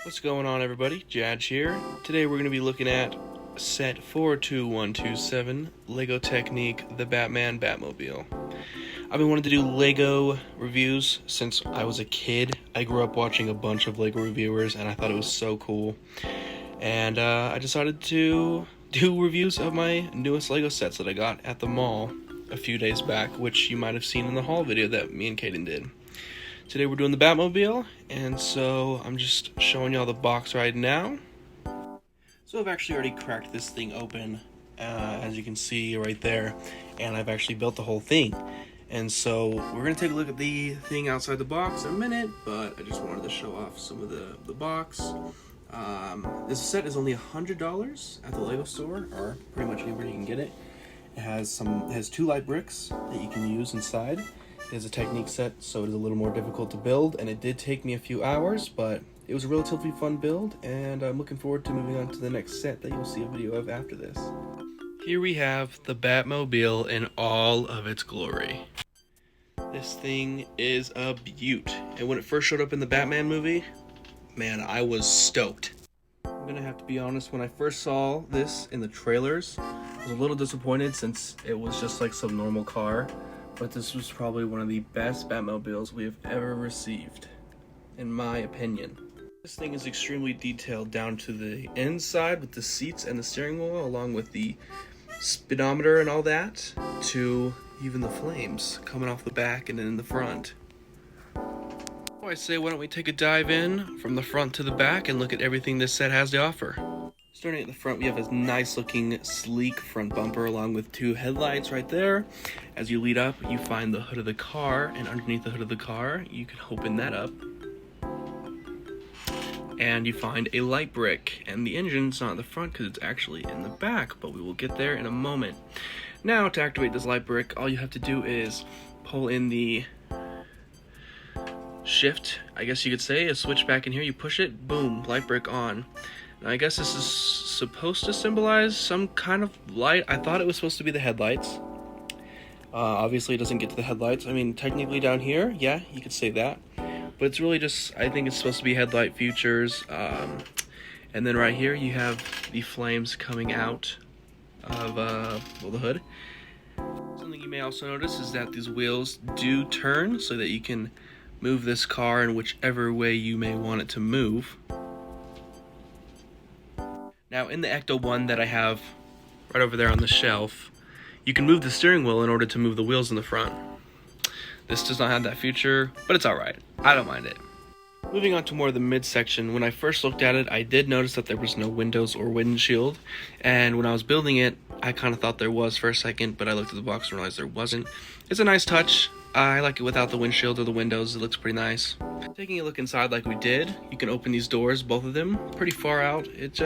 What's going on, everybody? Jadge here. Today we're going to be looking at set 42127, Lego Technic the Batmobile. I've been wanting to do Lego reviews since I was a kid. I grew up watching a bunch of Lego reviewers and I thought it was so cool. And I decided to do reviews of my newest Lego sets that I got at the mall a few days back, which you might have seen in the haul video that me and Kaden did. Today we're doing the Batmobile, and so I'm just showing y'all the box right now. So I've actually already cracked this thing open, as you can see right there, and I've actually built the whole thing. And so we're going to take a look at the thing outside the box in a minute, but I just wanted to show off some of the box. This set is only $100 at the Lego store, or pretty much anywhere you can get it. It has two light bricks that you can use inside. It is a Technic set, so it is a little more difficult to build, and it did take me a few hours, but it was a relatively fun build, and I'm looking forward to moving on to the next set that you'll see a video of after this. Here we have the Batmobile in all of its glory. This thing is a beaut, and when it first showed up in the Batman movie, man, I was stoked. I'm gonna have to be honest, when I first saw this in the trailers, I was a little disappointed since it was just like some normal car. But this was probably one of the best Batmobiles we have ever received, in my opinion. This thing is extremely detailed down to the inside with the seats and the steering wheel, along with the speedometer and all that, to even the flames coming off the back and in the front. So I say, why don't we take a dive in from the front to the back and look at everything this set has to offer. Starting at the front, we have a nice looking sleek front bumper along with two headlights right there. As you lead up, you find the hood of the car, and underneath the hood of the car, you can open that up. And you find a light brick, and the engine's not at the front because it's actually in the back, but we will get there in a moment. Now, to activate this light brick, all you have to do is pull in the shift, I guess you could say, a switch back in here, you push it, boom, light brick on. Now, I guess this is supposed to symbolize some kind of light. I thought it was supposed to be the headlights. Obviously, it doesn't get to the headlights. I mean, technically down here, yeah, you could say that. But it's really just, I think it's supposed to be headlight features. And then right here, you have the flames coming out of the hood. Something you may also notice is that these wheels do turn so that you can move this car in whichever way you may want it to move. Now, in the Ecto one that I have right over there on the shelf, you can move the steering wheel in order to move the wheels in the front. This does not have that feature, but it's alright. I don't mind it. Moving on to more of the midsection, when I first looked at it, I did notice that there was no windows or windshield, and when I was building it, I kind of thought there was for a second, but I looked at the box and realized there wasn't. It's a nice touch. I like it without the windshield or the windows. It looks pretty nice. Taking a look inside like we did, you can open these doors, both of them, pretty far out. It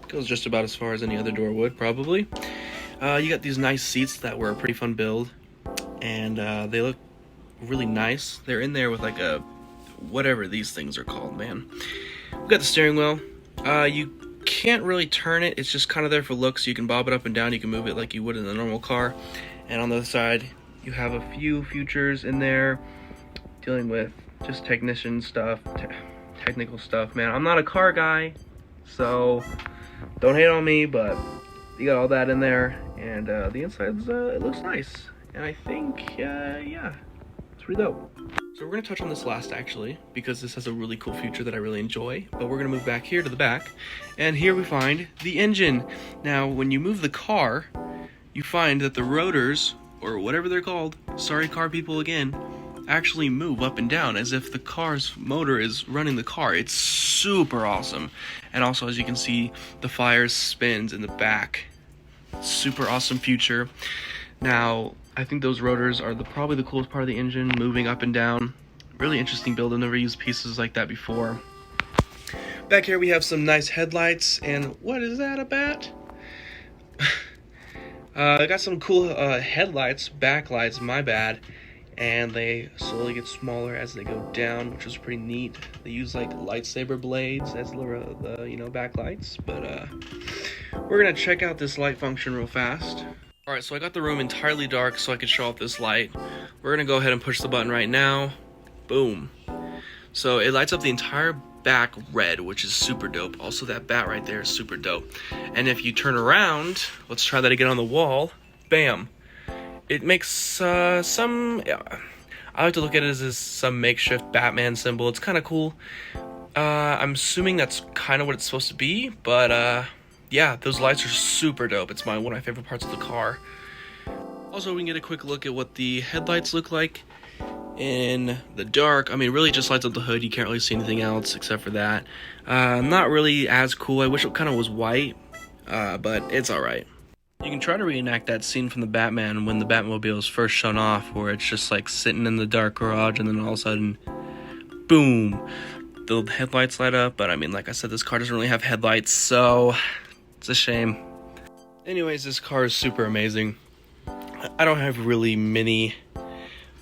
goes just about as far as any other door would, probably. You got these nice seats that were a pretty fun build, and they look really nice. They're in there with like a, whatever these things are called, man. We've got the steering wheel. You can't really turn it. It's just kind of there for looks. You can bob it up and down. You can move it like you would in a normal car. And on the other side, you have a few features in there dealing with just technician stuff, technical stuff. Man, I'm not a car guy, so don't hate on me, but you got all that in there, and the inside's, it looks nice. And I think, yeah, it's pretty dope. So we're going to touch on this last, actually, because this has a really cool feature that I really enjoy. But we're going to move back here to the back, and here we find the engine. Now, when you move the car, you find that the rotors, or whatever they're called, sorry car people again, actually move up and down as if the car's motor is running the car. It's super awesome. And also, as you can see, the fire spins in the back. Super awesome feature. Now, I think those rotors are probably the coolest part of the engine, moving up and down. Really interesting build. I've never used pieces like that before. Back here we have some nice headlights, and what is that, a bat? I got some cool headlights, backlights, my bad, and they slowly get smaller as they go down, which is pretty neat. They use like lightsaber blades as the backlights, but we're gonna check out this light function real fast. Alright, so I got the room entirely dark so I could show off this light. We're gonna go ahead and push the button right now. Boom. So it lights up the entire back red, which is super dope. Also, that bat right there is super dope. And if you turn around, let's try that again on the wall. Bam! It makes some. I like to look at it as some makeshift Batman symbol. It's kind of cool. I'm assuming that's kind of what it's supposed to be, but yeah, those lights are super dope. It's one of my favorite parts of the car. Also, we can get a quick look at what the headlights look like in the dark. I mean, really just lights up the hood. You can't really see anything else except for that. Not really as cool. I wish it kind of was white, but it's alright. You can try to reenact that scene from the Batman when the Batmobile is first shown off, where it's just like sitting in the dark garage and then all of a sudden, boom, the headlights light up. But I mean, like I said, this car doesn't really have headlights, so it's a shame. Anyways, this car is super amazing. I don't have really many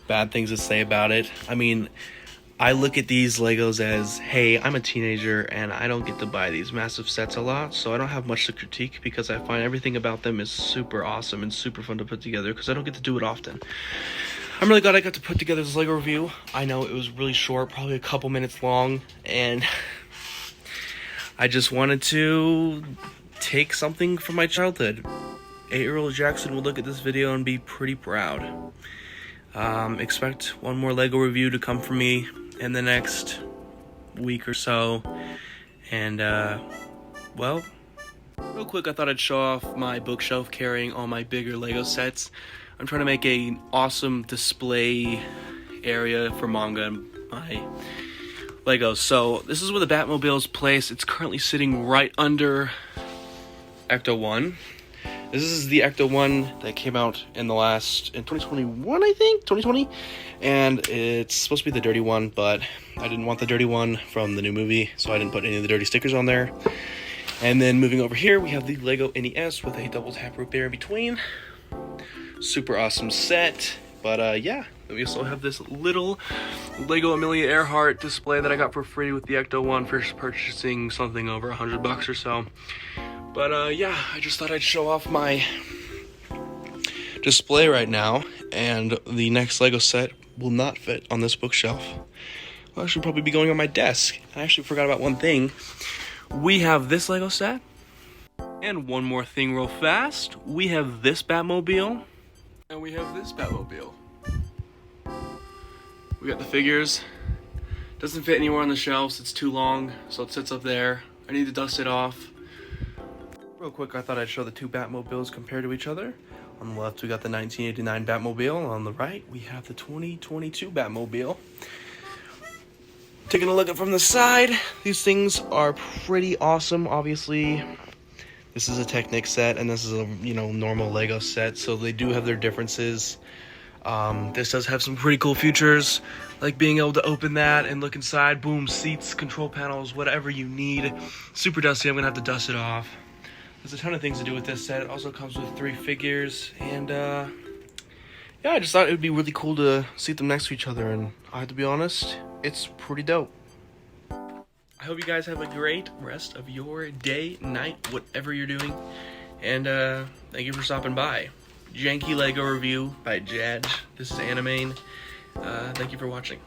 bad things to say about it. I mean, I look at these Legos as, hey, I'm a teenager and I don't get to buy these massive sets a lot, so I don't have much to critique because I find everything about them is super awesome and super fun to put together because I don't get to do it often. I'm really glad I got to put together this Lego review. I know it was really short, probably a couple minutes long, and I just wanted to take something from my childhood. 8-year-old Jackson would look at this video and be pretty proud. Expect one more Lego review to come from me in the next week or so. And, well, real quick, I thought I'd show off my bookshelf carrying all my bigger Lego sets. I'm trying to make an awesome display area for manga and my Legos. So, this is where the Batmobile is placed. It's currently sitting right under Ecto 1. This is the Ecto 1 that came out in 2021, I think? 2020? And it's supposed to be the dirty one, but I didn't want the dirty one from the new movie, so I didn't put any of the dirty stickers on there. And then moving over here, we have the Lego NES with a double tap root bear in between. Super awesome set. But yeah, we also have this little Lego Amelia Earhart display that I got for free with the Ecto 1 for purchasing something over $100 or so. But yeah, I just thought I'd show off my display right now, and the next Lego set will not fit on this bookshelf. Well, I should probably be going on my desk. I actually forgot about one thing. We have this Lego set, and one more thing real fast. We have this Batmobile, and we have this Batmobile. We got the figures. Doesn't fit anywhere on the shelves, it's too long, so it sits up there. I need to dust it off. Real quick, I thought I'd show the two Batmobiles compared to each other. On the left, we got the 1989 Batmobile. On the right, we have the 2022 Batmobile. Taking a look at from the side, these things are pretty awesome. Obviously, this is a Technic set, and this is a normal Lego set, so they do have their differences. This does have some pretty cool features, like being able to open that and look inside. Boom, seats, control panels, whatever you need. Super dusty, I'm gonna have to dust it off. There's a ton of things to do with this set. It also comes with 3 figures, and yeah, I just thought it would be really cool to see them next to each other, and I have to be honest, it's pretty dope. I hope you guys have a great rest of your day, night, whatever you're doing, and thank you for stopping by. Janky Lego review by Jadge. This is Animane. Thank you for watching.